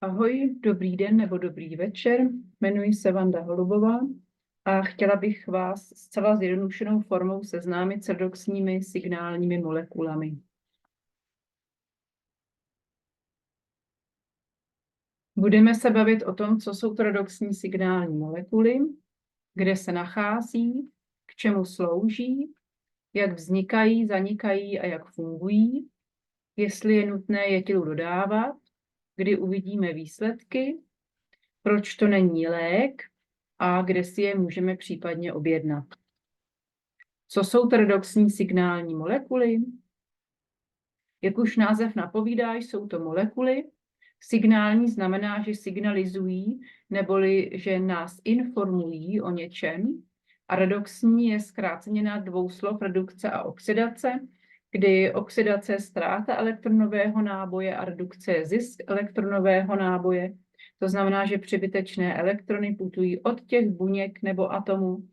Ahoj, dobrý den nebo dobrý večer. Jmenuji se Vanda Holubová a chtěla bych vás zcela zjednodušenou formou seznámit s redoxními signálními molekulami. Budeme se bavit o tom, co jsou to redoxní signální molekuly, kde se nachází, k čemu slouží, jak vznikají, zanikají a jak fungují, jestli je nutné je tělu dodávat, kdy uvidíme výsledky, proč to není lék a kde si je můžeme případně objednat. Co jsou to redoxní signální molekuly? Jak už název napovídá, jsou to molekuly. Signální znamená, že signalizují, neboli že nás informují o něčem. A redoxní je zkrácenina dvou slov redukce a oxidace, kdy oxidace je ztráta elektronového náboje a redukce je zisk elektronového náboje. To znamená, že přebytečné elektrony putují od těch buněk nebo atomů,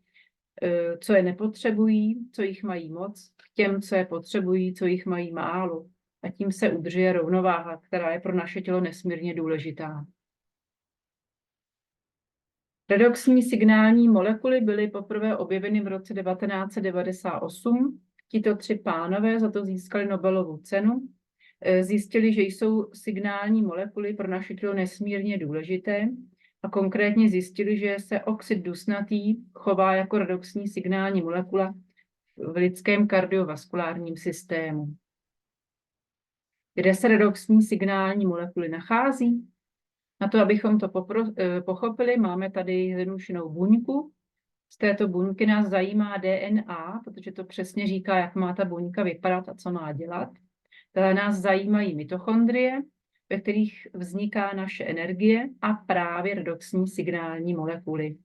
co je nepotřebují, co jich mají moc, k těm, co je potřebují, co jich mají málo. A tím se udržuje rovnováha, která je pro naše tělo nesmírně důležitá. Redoxní signální molekuly byly poprvé objeveny v roce 1998. Tito tři pánové za to získali Nobelovu cenu. Zjistili, že jsou signální molekuly pro naše tělo nesmírně důležité a konkrétně zjistili, že se oxid dusnatý chová jako redoxní signální molekula v lidském kardiovaskulárním systému. Kde se redoxní signální molekuly nachází? Na to, abychom to pochopili, máme tady zjednodušenou buňku. Z této buňky nás zajímá DNA, protože to přesně říká, jak má ta buňka vypadat a co má dělat. Dále nás zajímají mitochondrie, ve kterých vzniká naše energie a právě redoxní signální molekuly.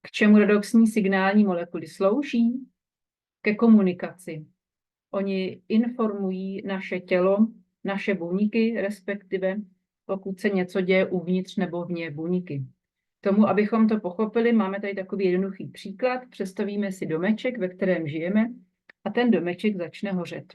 K čemu redoxní signální molekuly slouží? Ke komunikaci. Oni informují naše tělo, naše buňky, respektive pokud se něco děje uvnitř nebo vně buňky. K tomu, abychom to pochopili, máme tady takový jednoduchý příklad. Představíme si domeček, ve kterém žijeme, a ten domeček začne hořet.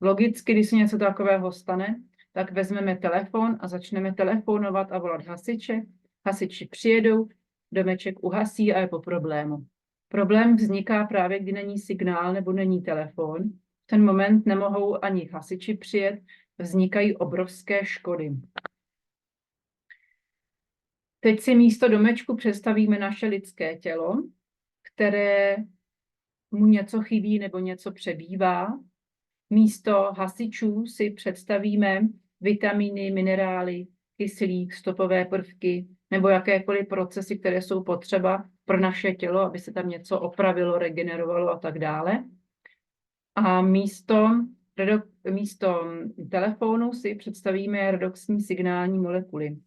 Logicky, když se něco takového stane, tak vezmeme telefon a začneme telefonovat a volat hasiče. Hasiči přijedou, domeček uhasí a je po problému. Problém vzniká právě, kdy není signál nebo není telefon. V ten moment nemohou ani hasiči přijet, vznikají obrovské škody. Teď si místo domečku představíme naše lidské tělo, které mu něco chybí nebo něco přebývá. Místo hasičů si představíme vitamíny, minerály, kyslík, stopové prvky nebo jakékoliv procesy, které jsou potřeba pro naše tělo, aby se tam něco opravilo, regenerovalo a tak dále. A místo telefonu si představíme redoxní signální molekuly.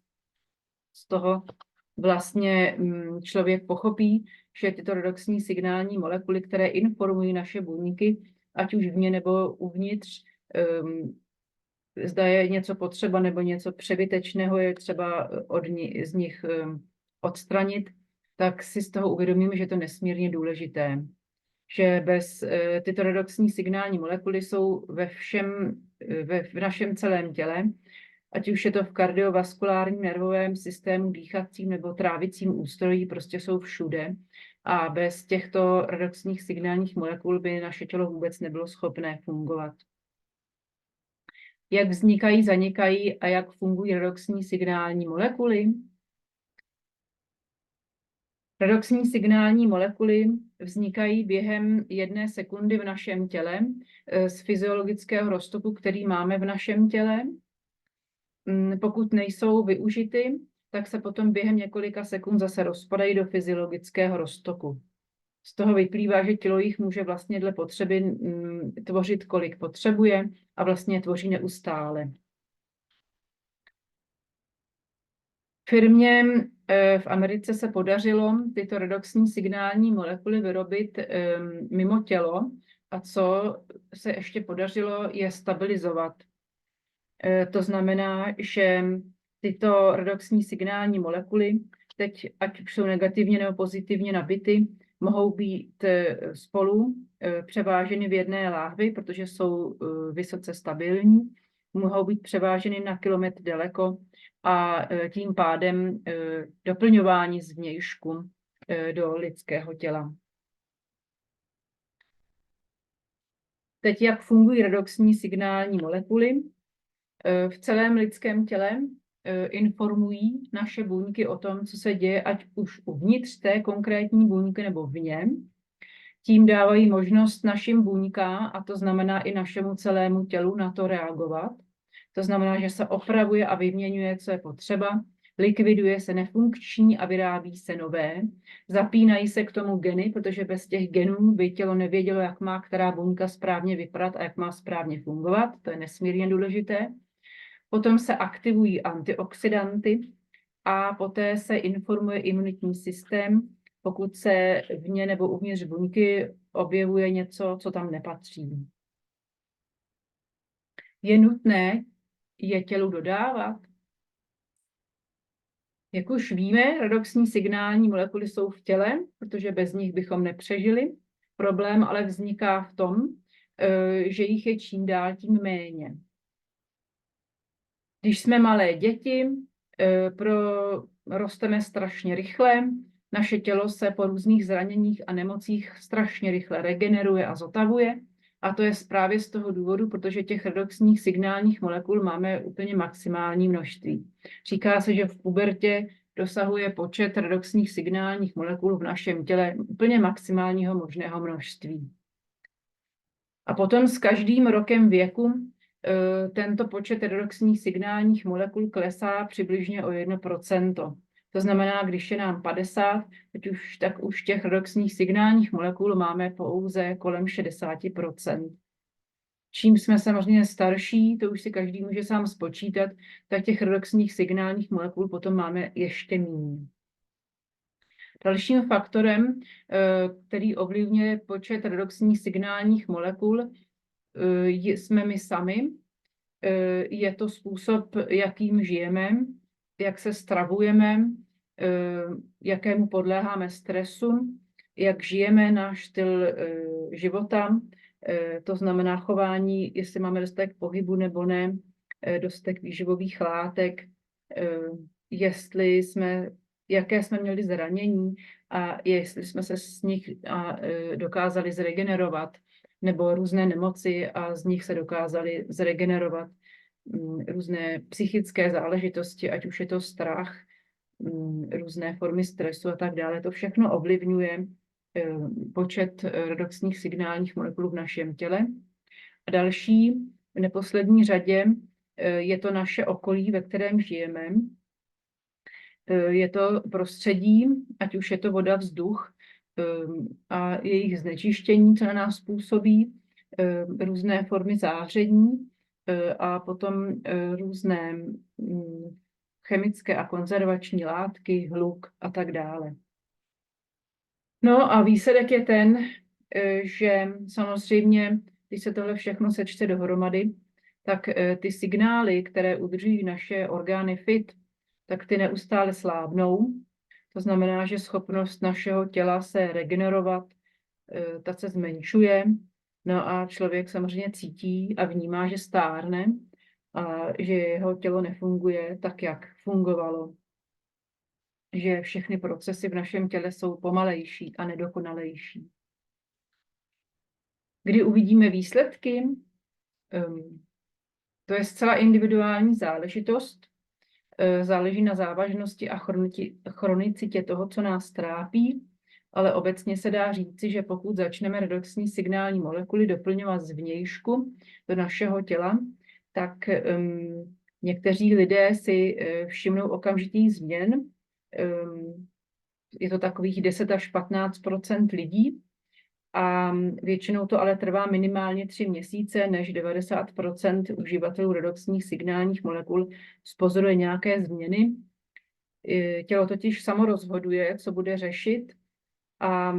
Z toho vlastně člověk pochopí, že tyto redoxní signální molekuly, které informují naše buňky, ať už vně nebo uvnitř, zda je něco potřeba nebo něco přebytečného je třeba z nich odstranit, tak si z toho uvědomíme, že je to nesmírně důležité. Že bez tyto redoxní signální molekuly jsou v našem celém těle, ať už je to v kardiovaskulárním nervovém systému, dýchacím nebo trávicím ústrojí, prostě jsou všude. A bez těchto redoxních signálních molekul by naše tělo vůbec nebylo schopné fungovat. Jak vznikají, zanikají a jak fungují redoxní signální molekuly? Redoxní signální molekuly vznikají během 1 sekundy v našem těle z fyziologického roztoku, který máme v našem těle. Pokud nejsou využity, tak se potom během několika sekund zase rozpadají do fyziologického roztoku. Z toho vyplývá, že tělo jich může vlastně dle potřeby tvořit, kolik potřebuje a vlastně tvoří neustále. Firmě v Americe se podařilo tyto redoxní signální molekuly vyrobit mimo tělo a co se ještě podařilo je stabilizovat. To znamená, že tyto redoxní signální molekuly teď, ať už jsou negativně nebo pozitivně nabity, mohou být spolu převáženy v jedné láhvi, protože jsou vysoce stabilní mohou být převáženy na kilometr daleko a tím pádem doplňování zvnějšku do lidského těla. Teď, jak fungují redoxní signální molekuly? V celém lidském těle informují naše buňky o tom, co se děje, ať už uvnitř té konkrétní buňky nebo v něm. Tím dávají možnost našim buňkám, a to znamená i našemu celému tělu, na to reagovat. To znamená, že se opravuje a vyměňuje, co je potřeba, likviduje se nefunkční a vyrábí se nové. Zapínají se k tomu geny, protože bez těch genů by tělo nevědělo, jak má která buňka správně vypadat a jak má správně fungovat. To je nesmírně důležité. Potom se aktivují antioxidanty a poté se informuje imunitní systém, pokud se v ně nebo uvnitř buňky objevuje něco, co tam nepatří. Je nutné je tělu dodávat? Jak už víme, redoxní signální molekuly jsou v těle, protože bez nich bychom nepřežili. Problém ale vzniká v tom, že jich je čím dál tím méně. Když jsme malé děti, rosteme strašně rychle, naše tělo se po různých zraněních a nemocích strašně rychle regeneruje a zotavuje. A to je právě z toho důvodu, protože těch redoxních signálních molekul máme úplně maximální množství. Říká se, že v pubertě dosahuje počet redoxních signálních molekul v našem těle úplně maximálního možného množství. A potom s každým rokem věku tento počet redoxních signálních molekul klesá přibližně o 1%. To znamená, když je nám 50, tak už těch redoxních signálních molekul máme pouze kolem 60%. Čím jsme samozřejmě starší, to už si každý může sám spočítat, tak těch redoxních signálních molekul potom máme ještě méně. Dalším faktorem, který ovlivňuje počet redoxních signálních molekul, jsme my sami. Je to způsob, jakým žijeme, jak se stravujeme, jakému podléháme stresu, jak žijeme náš styl života, to znamená chování, jestli máme dostatek pohybu nebo ne, dostatek výživových látek, jaké jsme měli zranění a jestli jsme se z nich dokázali zregenerovat, nebo různé nemoci a z nich se dokázali zregenerovat, různé psychické záležitosti, ať už je to strach, různé formy stresu a tak dále. To všechno ovlivňuje počet redoxních signálních molekul v našem těle. A další, v neposlední řadě, je to naše okolí, ve kterém žijeme. Je to prostředí, ať už je to voda, vzduch a jejich znečištění, co na nás působí, různé formy záření a potom různé chemické a konzervační látky, hluk a tak dále. No a výsledek je ten, že samozřejmě, když se tohle všechno sečte dohromady, tak ty signály, které udržují naše orgány fit, tak ty neustále slábnou. To znamená, že schopnost našeho těla se regenerovat, ta se zmenšuje. No a člověk samozřejmě cítí a vnímá, že stárne a že jeho tělo nefunguje tak, jak fungovalo. Že všechny procesy v našem těle jsou pomalejší a nedokonalejší. Kdy uvidíme výsledky, to je zcela individuální záležitost. Záleží na závažnosti a chronicitě toho, co nás trápí, ale obecně se dá říci, že pokud začneme redoxní signální molekuly doplňovat zvnějšku do našeho těla, tak někteří lidé si všimnou okamžitých změn. Je to takových 10 až 15% lidí a většinou to ale trvá minimálně 3 měsíce, než 90% uživatelů redoxních signálních molekul zpozoruje nějaké změny. Tělo totiž samo rozhoduje, co bude řešit a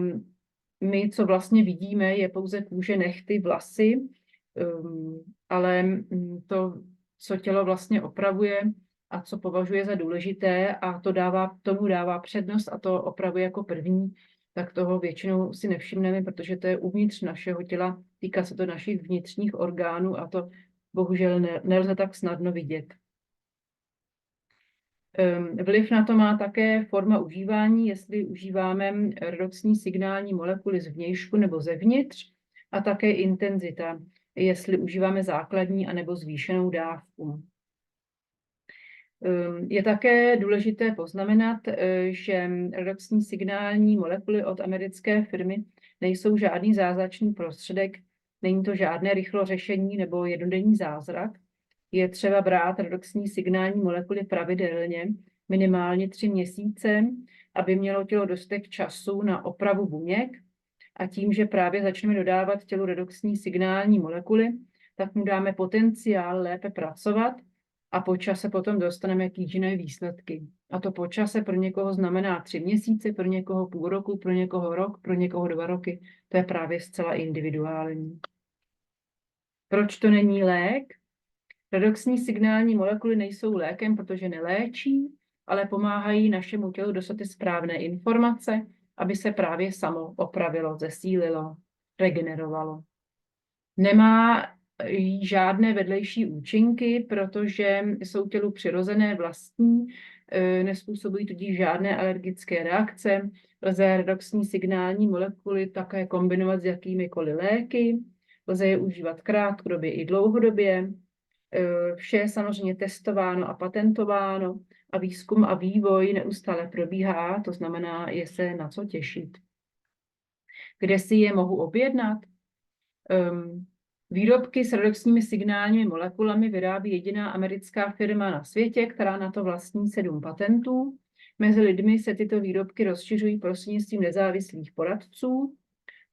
my, co vlastně vidíme, je pouze kůže, nehty, vlasy, ale to, co tělo vlastně opravuje a co považuje za důležité a tomu dává přednost a to opravuje jako první, tak toho většinou si nevšimneme, protože to je uvnitř našeho těla, týká se to našich vnitřních orgánů a to bohužel nelze tak snadno vidět. Vliv na to má také forma užívání, jestli užíváme redoxní signální molekuly zvnějšku nebo zevnitř, a také intenzita, jestli užíváme základní anebo zvýšenou dávku. Je také důležité poznamenat, že redoxní signální molekuly od americké firmy nejsou žádný zázračný prostředek, není to žádné rychlořešení nebo jednodenní zázrak. Je třeba brát redoxní signální molekuly pravidelně, minimálně 3 měsíce, aby mělo tělo dostatek času na opravu buněk, a tím, že právě začneme dodávat tělu redoxní signální molekuly, tak mu dáme potenciál lépe pracovat a po čase potom dostaneme kýžené výsledky. A to po čase pro někoho znamená 3 měsíce, pro někoho půl roku, pro někoho rok, pro někoho 2 roky. To je právě zcela individuální. Proč to není lék? Redoxní signální molekuly nejsou lékem, protože neléčí, ale pomáhají našemu tělu dostat ty správné informace, aby se právě samo opravilo, zesílilo, regenerovalo. Nemá žádné vedlejší účinky, protože jsou tělu přirozené, vlastní, nespůsobují tudíž žádné alergické reakce. Lze redoxní signální molekuly také kombinovat s jakýmikoliv léky, lze je užívat krátkodobě i dlouhodobě. Vše je samozřejmě testováno a patentováno a výzkum a vývoj neustále probíhá, to znamená, je se na co těšit. Kde si je mohu objednat? Výrobky s redoxními signálními molekulami vyrábí jediná americká firma na světě, která na to vlastní 7 patentů. Mezi lidmi se tyto výrobky rozšiřují prostřednictvím nezávislých poradců.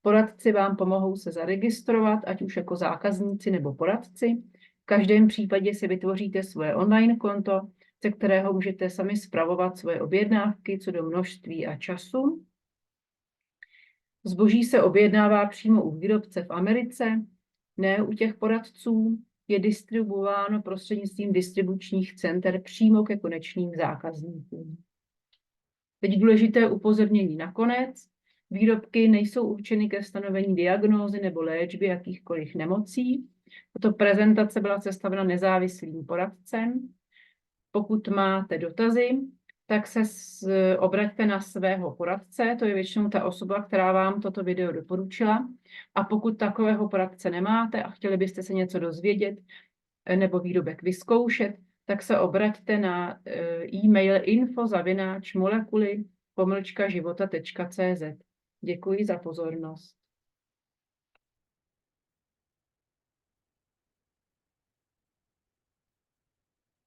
Poradci vám pomohou se zaregistrovat, ať už jako zákazníci nebo poradci. V každém případě si vytvoříte svoje online konto, ze kterého můžete sami spravovat svoje objednávky co do množství a času. Zboží se objednává přímo u výrobce v Americe, ne u těch poradců, je distribuováno prostřednictvím distribučních center přímo ke konečným zákazníkům. Teď důležité upozornění nakonec. Výrobky nejsou určeny ke stanovení diagnózy nebo léčby jakýchkoliv nemocí. Tato prezentace byla sestavena nezávislým poradcem. Pokud máte dotazy, tak se obraťte na svého poradce, to je většinou ta osoba, která vám toto video doporučila. A pokud takového poradce nemáte a chtěli byste se něco dozvědět nebo výrobek vyzkoušet, tak se obraťte na e-mail info@molekuly-života.cz. Děkuji za pozornost.